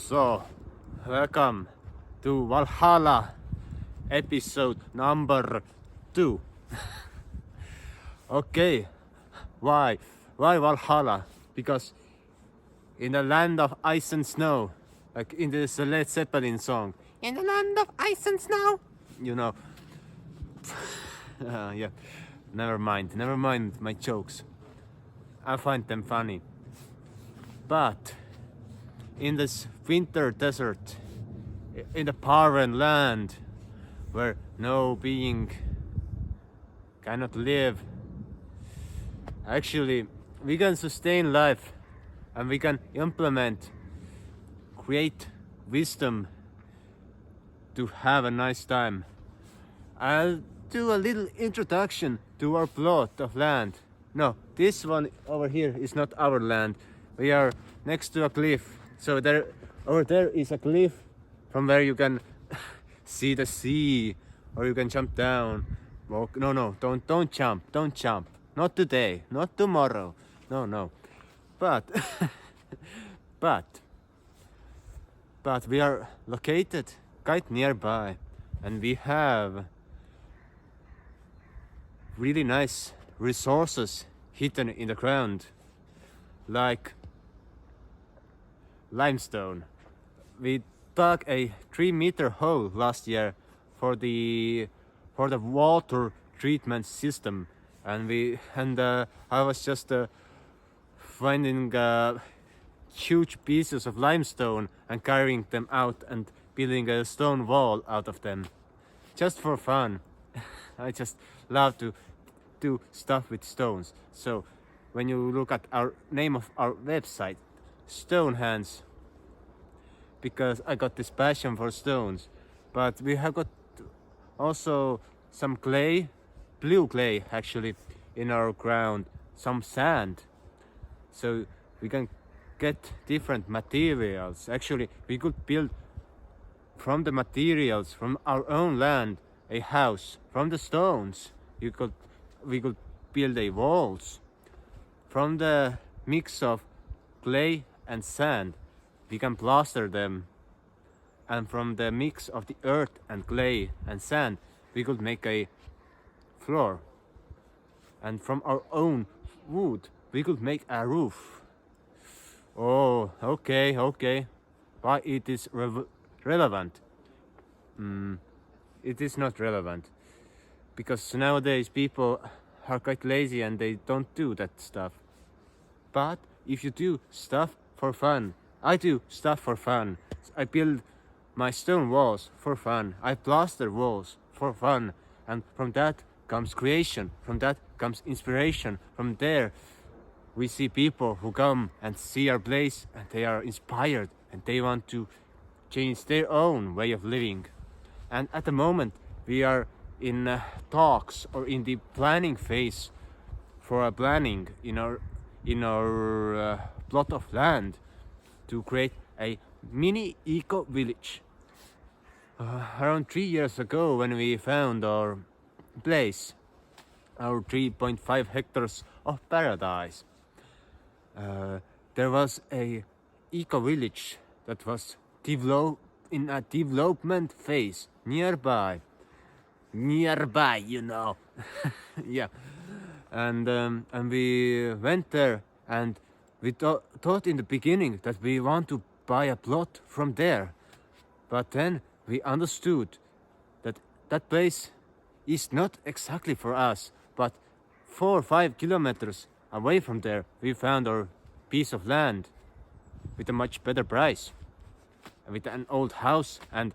So, welcome to Valhalla episode number 2. Okay, why? Why Valhalla? Because in the land of ice and snow, like in this Led Zeppelin song, in the land of ice and snow, you know. Yeah, never mind my jokes. I find them funny. But in this winter desert, in the barren land where no being cannot live, actually we can sustain life and we can implement, create wisdom to have a nice time. I'll do a little introduction to our plot of land. No, this one over here is not our land. We are next to a cliff. So over there is a cliff from where you can see the sea, or you can jump down. Walk. No, don't jump. Not today, not tomorrow. No. But but we are located quite nearby, and we have really nice resources hidden in the ground, like limestone. We dug a 3-meter hole last year for the water treatment system, and I was just finding huge pieces of limestone and carrying them out and building a stone wall out of them, just for fun. I just love to do stuff with stones. So when you look at our name of our website, Stone Hands, because I got this passion for stones. But we have got also some clay, blue clay actually, in our ground, some sand, so we can get different materials. Actually, we could build from the materials from our own land a house. From the stones we could build a walls. From the mix of clay and sand we can plaster them, and from the mix of the earth and clay and sand we could make a floor, and from our own wood we could make a roof. Oh, okay. Why it is relevant? It is not relevant, because nowadays people are quite lazy and they don't do that stuff. But if you do stuff for fun, I do stuff for fun. I build my stone walls for fun. I plaster walls for fun. And from that comes creation. From that comes inspiration. From there we see people who come and see our place and they are inspired and they want to change their own way of living. And at the moment we are in talks or in the planning phase for a planning in our plot of land to create a mini eco-village. Around 3 years ago, when we found our place, our 3.5 hectares of paradise, there was a eco-village that was in a development phase nearby, you know. Yeah, and we went there, and we thought in the beginning that we want to buy a plot from there, but then we understood that that place is not exactly for us. But 4 or 5 kilometers away from there we found our piece of land with a much better price, with an old house and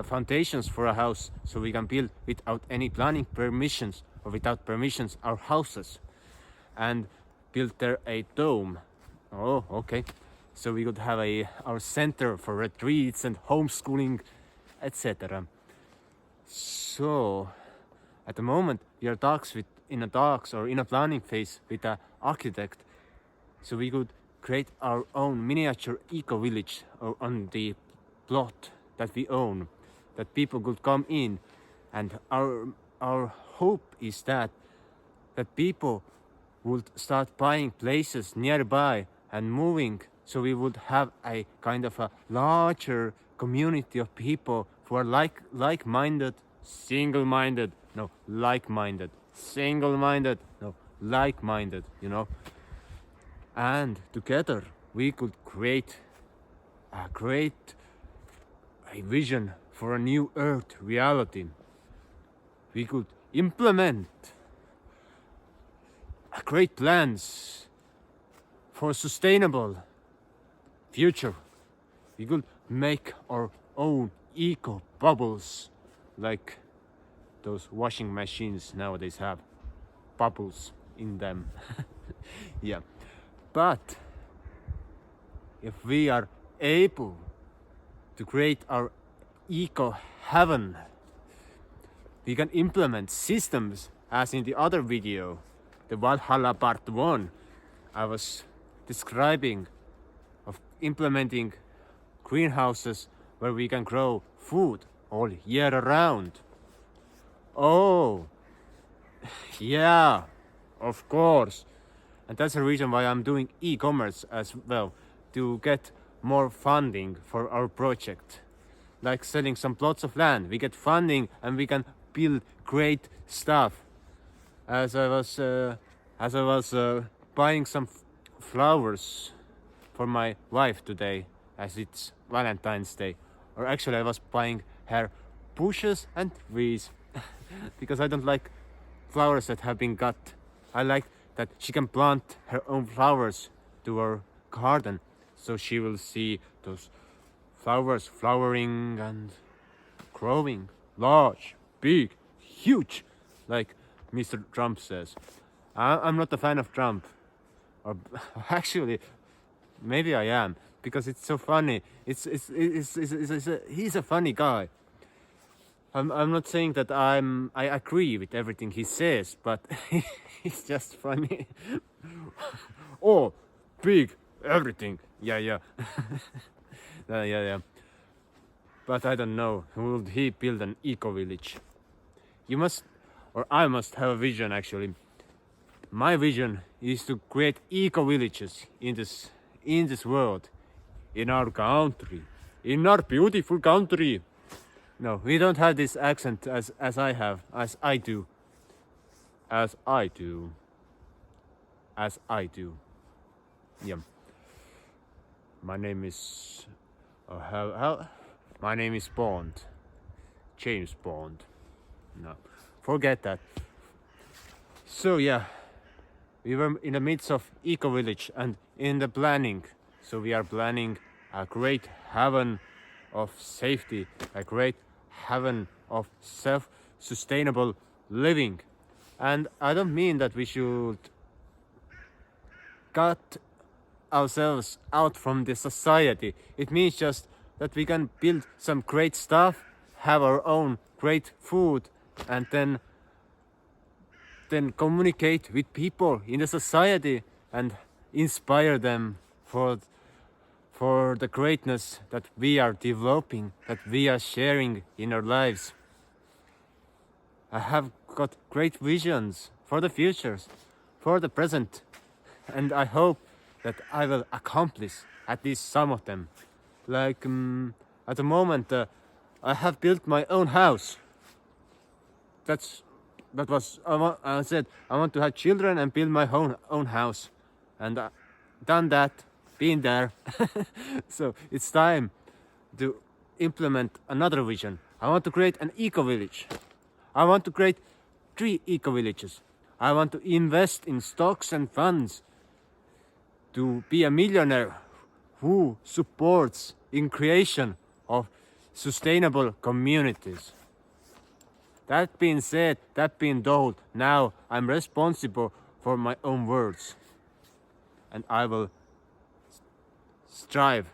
foundations for a house, so we can build without any planning permissions or without permissions our houses, and built there a dome. Oh, okay. So we could have our center for retreats and homeschooling, etc. So at the moment we are in a planning phase with an architect, so we could create our own miniature eco-village on the plot that we own, that people could come in, and our hope is that people would start buying places nearby and moving so we would have a kind of a larger community of people who are like-minded, single-minded, no, like-minded, single-minded, no, like-minded, you know. And together we could create a vision for a new earth reality. We could implement great plans for sustainable future. We could make our own eco bubbles, like those washing machines nowadays have bubbles in them. Yeah, but if we are able to create our eco heaven, we can implement systems as in the other video, the Valhalla part 1. I was describing of implementing greenhouses where we can grow food all year around. Oh, yeah, of course. And that's the reason why I'm doing e-commerce as well, to get more funding for our project. Like selling some plots of land, we get funding and we can build great stuff. As I was buying some flowers for my wife today, as it's Valentine's Day, or actually I was buying her bushes and trees because I don't like flowers that have been cut. I like that she can plant her own flowers to her garden, so she will see those flowers flowering and growing large, big, huge, like Mr. Trump says. I'm not a fan of Trump, or actually, maybe I am, because it's so funny. He's a funny guy. I'm not saying that I agree with everything he says, but he's just funny. Oh, big, everything. Yeah. Yeah. But I don't know. Will he build an eco-village? You must, or I must have a vision actually. My vision is to create eco-villages in this world, in our country, in our beautiful country. No, we don't have this accent as I do. Yeah. My name is my name is Bond. James Bond. No, forget that. So yeah, we were in the midst of Ecovillage and in the planning. So we are planning a great haven of safety, a great haven of self-sustainable living. And I don't mean that we should cut ourselves out from the society. It means just that we can build some great stuff, have our own great food, and then communicate with people in the society and inspire them for the greatness that we are developing, that we are sharing in our lives. I have got great visions for the futures, for the present, and I hope that I will accomplish at least some of them. Like at the moment, I have built my own house. I said I want to have children and build my own house, and done that, been there. So it's time to implement another vision. I want to create an eco-village. I want to create 3 eco-villages. I want to invest in stocks and funds to be a millionaire who supports in creation of sustainable communities. That being said, that being told, now I'm responsible for my own words. And I will strive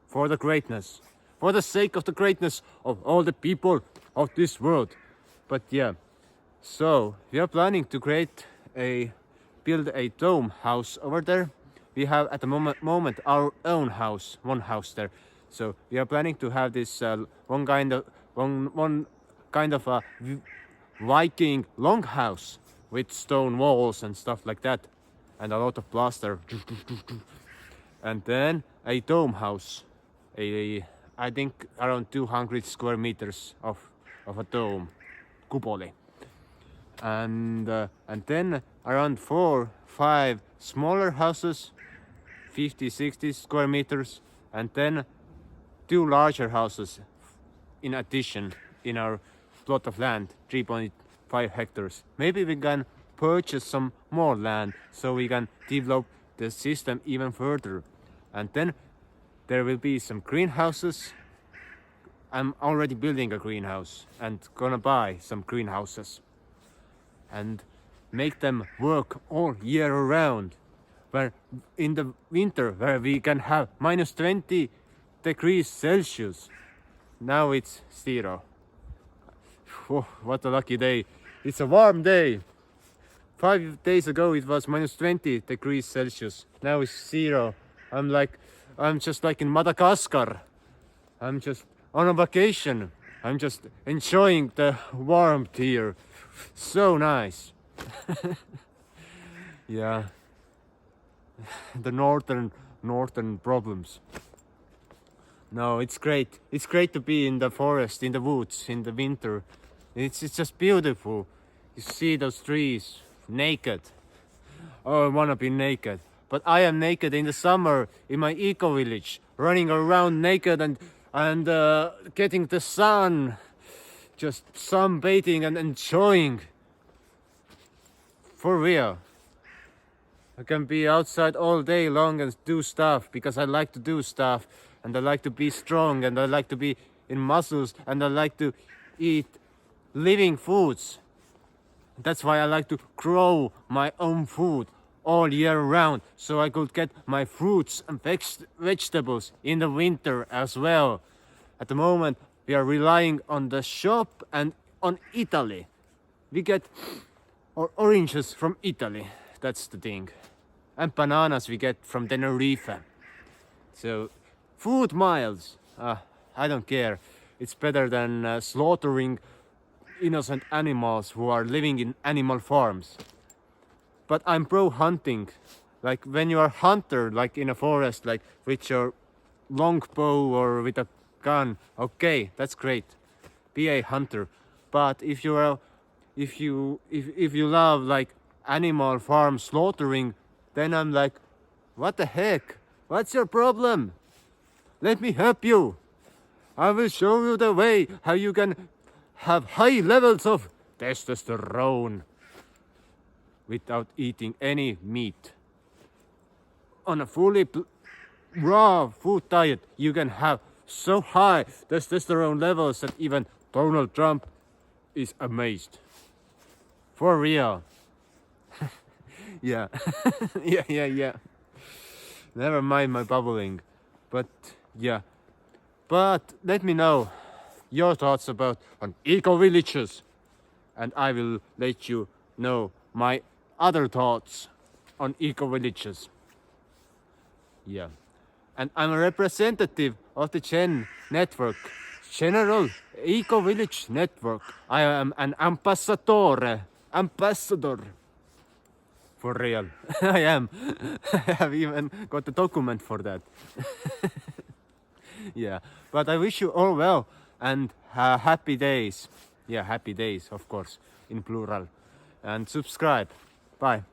for the greatness, for the sake of the greatness of all the people of this world. But yeah, so we are planning to build a dome house over there. We have at the moment our own house, one house there. So we are planning to have this one kind of a Viking longhouse with stone walls and stuff like that, and a lot of plaster. and then a dome house, I think around 200 square meters of a dome, kupoli, and then around 4-5 smaller houses, 50-60 square meters, and then 2 larger houses in addition in our plot of land, 3.5 hectares. Maybe we can purchase some more land so we can develop the system even further. And then there will be some greenhouses. I'm already building a greenhouse and gonna buy some greenhouses and make them work all year around. Where in the winter, where we can have minus 20 degrees Celsius. Now it's 0. Oh, what a lucky day. It's a warm day. 5 days ago it was minus 20 degrees Celsius. Now it's 0. I'm just like in Madagascar. I'm just on a vacation. I'm just enjoying the warmth here. So nice. Yeah. The northern problems. No, it's great. It's great to be in the forest, in the woods, in the winter. It's just beautiful. You see those trees naked. Oh, I wanna be naked. But I am naked in the summer in my eco-village, running around naked and getting the sun, just sunbathing and enjoying. For real. I can be outside all day long and do stuff because I like to do stuff and I like to be strong and I like to be in muscles and I like to eat living foods. That's why I like to grow my own food all year round so I could get my fruits and vegetables in the winter as well. At the moment we are relying on the shop and on Italy. We get oranges from Italy, that's the thing. And bananas we get from Tenerife. So, food miles, I don't care. It's better than slaughtering innocent animals who are living in animal farms. But I'm pro hunting. Like when you are a hunter, like in a forest, like with your long bow or with a gun, okay, that's great. Be a hunter. But if you love like animal farm slaughtering, then I'm like, what the heck? What's your problem? Let me help you. I will show you the way how you can have high levels of testosterone without eating any meat. On a fully raw food diet, you can have so high testosterone levels that even Donald Trump is amazed. For real. Yeah. Yeah. Never mind my bubbling. But yeah. But let me know your thoughts about on eco-villages. And I will let you know my other thoughts on eco-villages. Yeah. And I'm a representative of the General Eco-Village Network. I am an ambassador. For real. I am. I have even got a document for that. Yeah. But I wish you all well and happy days. Yeah, happy days, of course, in plural. And subscribe. Bye.